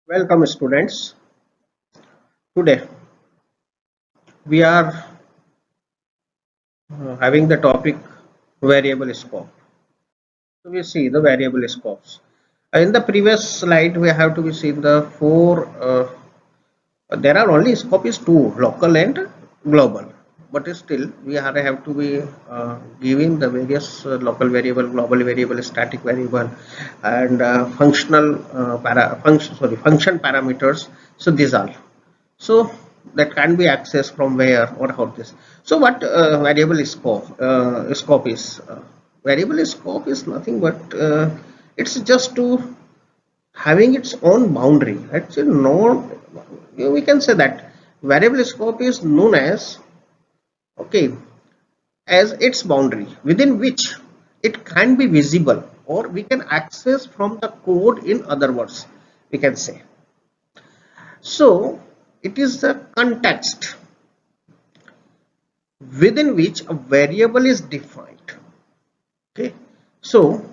Welcome students. Today we are having the topic variable scope. So we see the variable scopes. In the previous slide we have to be seen the four there are only scope is two, local and global, but still we have to be giving the various local variable, global variable, static variable, and functional function parameters. So these are, so that can be accessed from where or how this. So what variable scope is, variable scope is nothing but it's just to having its own boundary. Actually, no, we can say that variable scope is known as, okay, as its boundary within which it can be visible or we can access from the code. In other words, we can say, so it is the context within which a variable is defined. Okay, so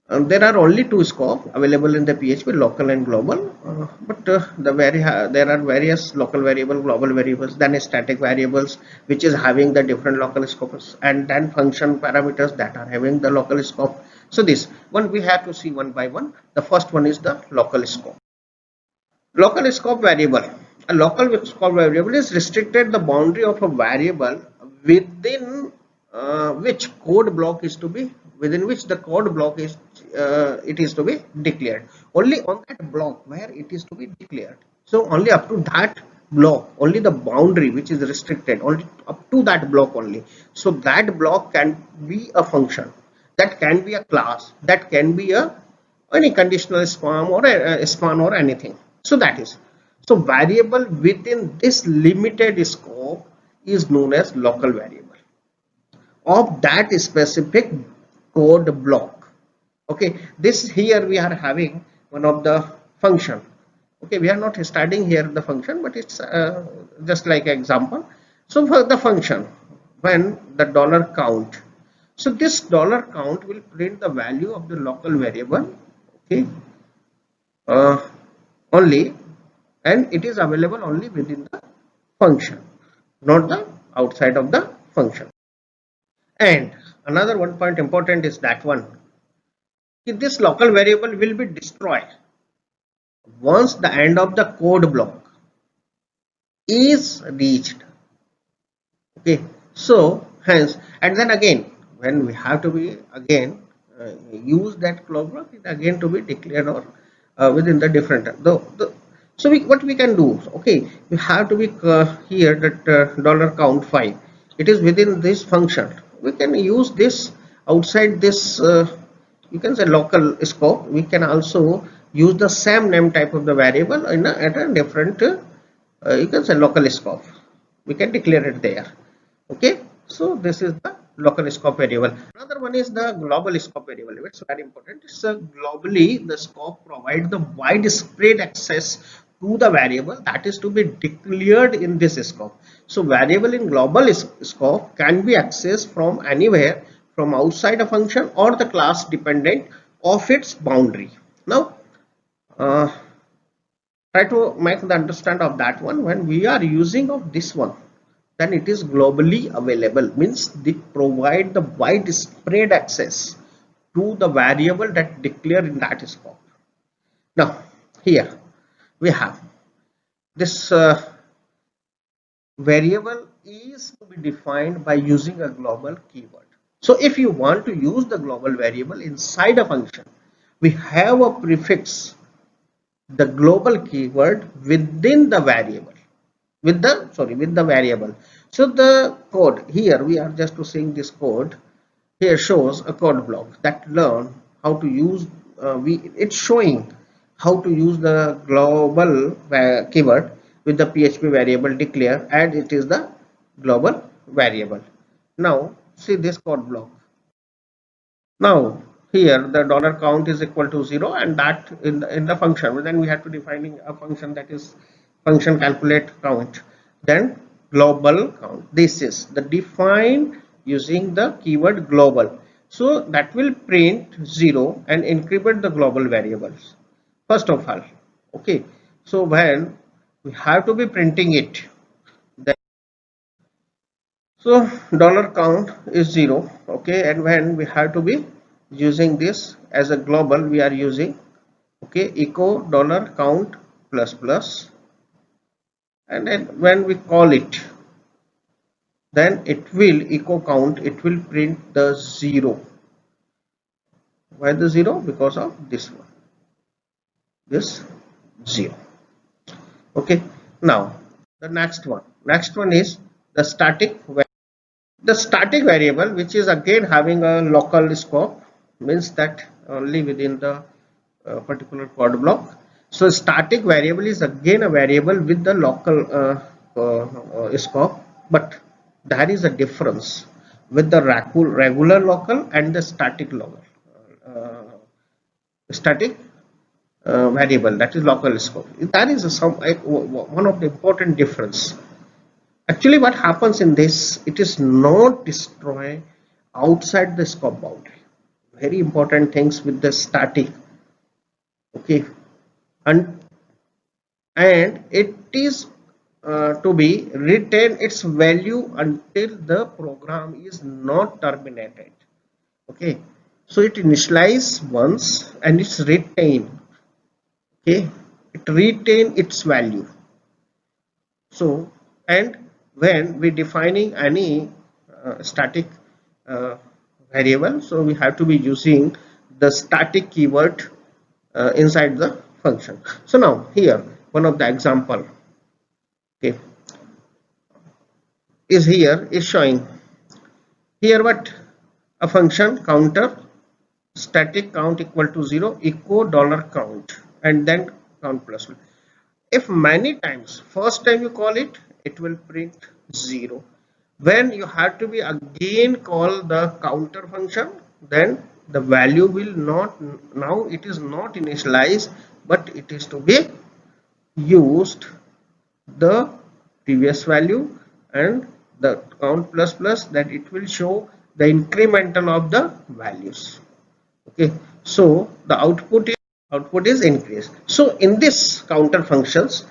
there are only two scopes available in the PHP, local and global. But there are various local variable, global variables, then static variables, which is having the different local scopes, and then function parameters that are having the local scope. So this one we have to see one by one. The first one is the local scope. Local scope variable. A local scope variable is restricted the boundary of a variable within which code block is to be, within which the code block is it is to be declared. Only on that block where it is to be declared. So only up to that block, only the boundary which is restricted, only up to that block only. So that block can be a function, that can be a class, that can be a any conditional span or a span or anything. So that is, so variable within this limited scope is known as local variable of that specific code block. Okay, this here we are having one of the function. Okay, we are not studying here the function, but it's just like example. So for the function, when the dollar count, so this dollar count will print the value of the local variable. Okay, uh, only, and it is available only within the function, not the outside of the function. And another one point important is that one, this local variable will be destroyed once the end of the code block is reached. Okay, so hence, and then again when we have to be again use that code block, it again to be declared or within the different so what we can do, okay, we have to be here that dollar count 5, it is within this function. We can use this outside this you can say local scope. We can also use the same name type of the variable in at a different you can say local scope. We can declare it there. Okay, so this is the local scope variable. Another one is the global scope variable. It's very important. It's globally the scope provides the widespread access to the variable that is to be declared in this scope. So variable in global scope can be accessed from anywhere, from outside a function or the class dependent of its boundary. Now uh, try to make the understand of that one. When we are using of this one, then it is globally available, means they provide the widespread access to the variable that declare in that scope. Now here we have this variable is to be defined by using a global keyword. So if you want to use the global variable inside a function, we have a prefix, the global keyword within the variable, with the with the variable. So the code here, we are just to seeing this code here shows a code block that learn how to use it's showing how to use the global keyword with the PHP variable declare, and it is the global variable. Now see this code block. Now here the dollar count is equal to 0, and that in the function, then we have to defining a function, that is function calculate count, then global count. This is the define using the keyword global. So that will print 0 and increment the global variables. First of all, Okay, so when we have to be printing it, then so dollar count is 0. Okay, and when we have to be using this as a global, we are using, okay, echo dollar count plus plus, and then when we call it, then it will echo count, it will print the 0. Why the 0? Because of this one, this 0. Okay, now the next one is the static variable. The static variable, which is again having a local scope, means that only within the particular code block. So static variable is again a variable with the local scope, but there is a difference with the regular local and the static local. Static variable, that is local scope. That is one of the important difference. Actually, what happens in this, it is not destroy outside the scope boundary. Very important things with the static. Okay, and it is to be retain its value until the program is not terminated. Okay, so it initialize once and it's retain. Okay, it retain its value. So, and when we defining any static uh, variable, so we have to be using the static keyword inside the function. So now here one of the example, okay, is here is showing here what a function counter static count equal to 0 echo dollar count and then count plus 1. If many times, first time you call it, it will print 0. When you have to be again call the counter function, then the value will not, now it is not initialized, but it is to be used the previous value and the count plus plus, that it will show the incremental of the values. Okay, so the output is increased. So in this counter functions,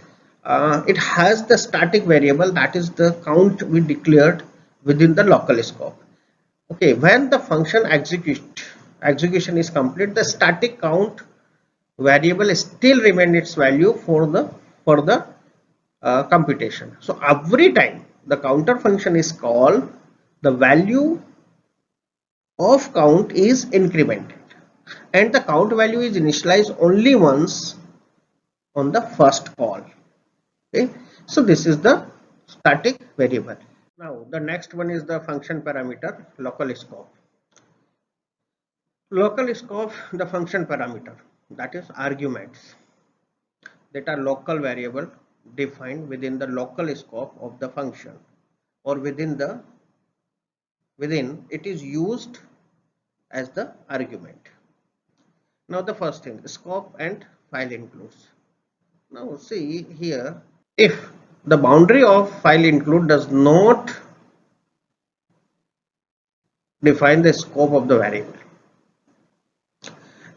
it has the static variable, that is the count we declared within the local scope. Okay, when the function execution is complete, the static count variable still remain its value for the computation. So every time the counter function is called, the value of count is incremented, and the count value is initialized only once on the first call. Okay, so this is the static variable. Now the next one is the function parameter local scope. Local scope, the function parameter, that is arguments that are local variable defined within the local scope of the function, or within it is used as the argument. Now the first thing, scope and file includes. Now see here, if the boundary of file include does not define the scope of the variable,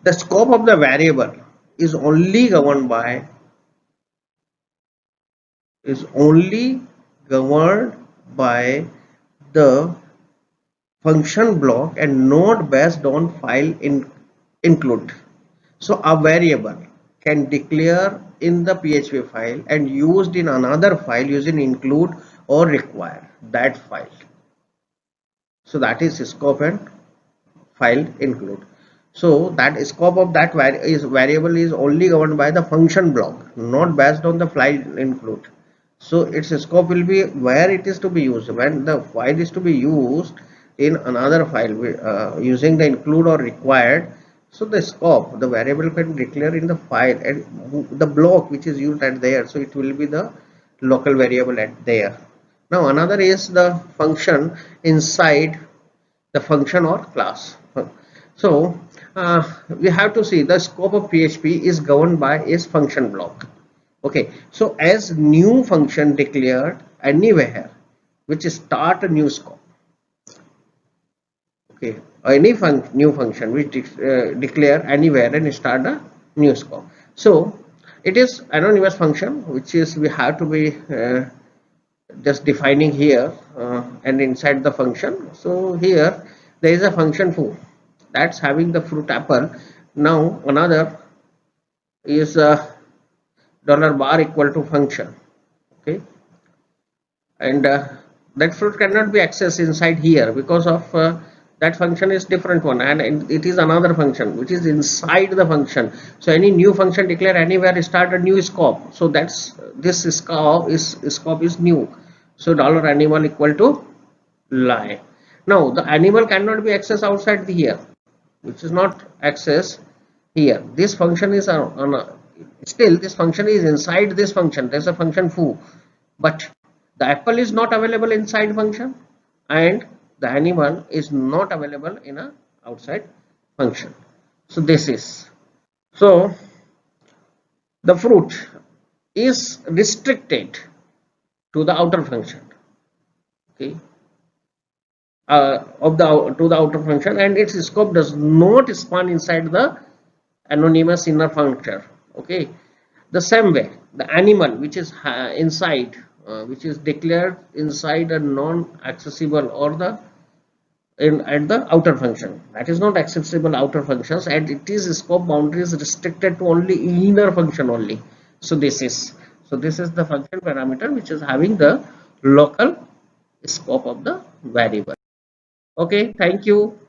the scope of the variable is only governed by the function block and not based on file include. So a variable can declare in the PHP file and used in another file using include or require that file. So that is scope and file include. So that scope of that variable is only governed by the function block, not based on the file include. So its scope will be where it is to be used. When the file is to be used in another file using the include or required, so the scope, the variable can declare in the file, and the block which is used at there, so it will be the local variable at there. Now another is the function inside the function or class. So we have to see the scope of PHP is governed by its function block. Okay, so as new function declared anywhere which start a new scope. Okay, any new function which declare anywhere and start a new scope. So It is anonymous function, which is we have to be just defining here and inside the function. So here there is a function foo that's having the fruit apple. Now another is dollar bar equal to function. Okay, and that fruit cannot be accessed inside here because of that function is different one, and it is another function which is inside the function. So any new function declare anywhere start a new scope. So that's this scope is new. So dollar animal equal to lie. Now the animal cannot be accessed outside the here, which is not accessed here. This function is still this function is inside this function. There's a function foo, but the apple is not available inside function, and the animal is not available in a outside function. So this is, so the fruit is restricted to the outer function, okay, of the to the outer function, and its scope does not span inside the anonymous inner function. Okay, the same way the animal which is inside which is declared inside a non-accessible or the in at the outer function, that is not accessible outer functions, and it is scope boundaries restricted to only inner function only. So this is, so this is the function parameter which is having the local scope of the variable. Okay, thank you.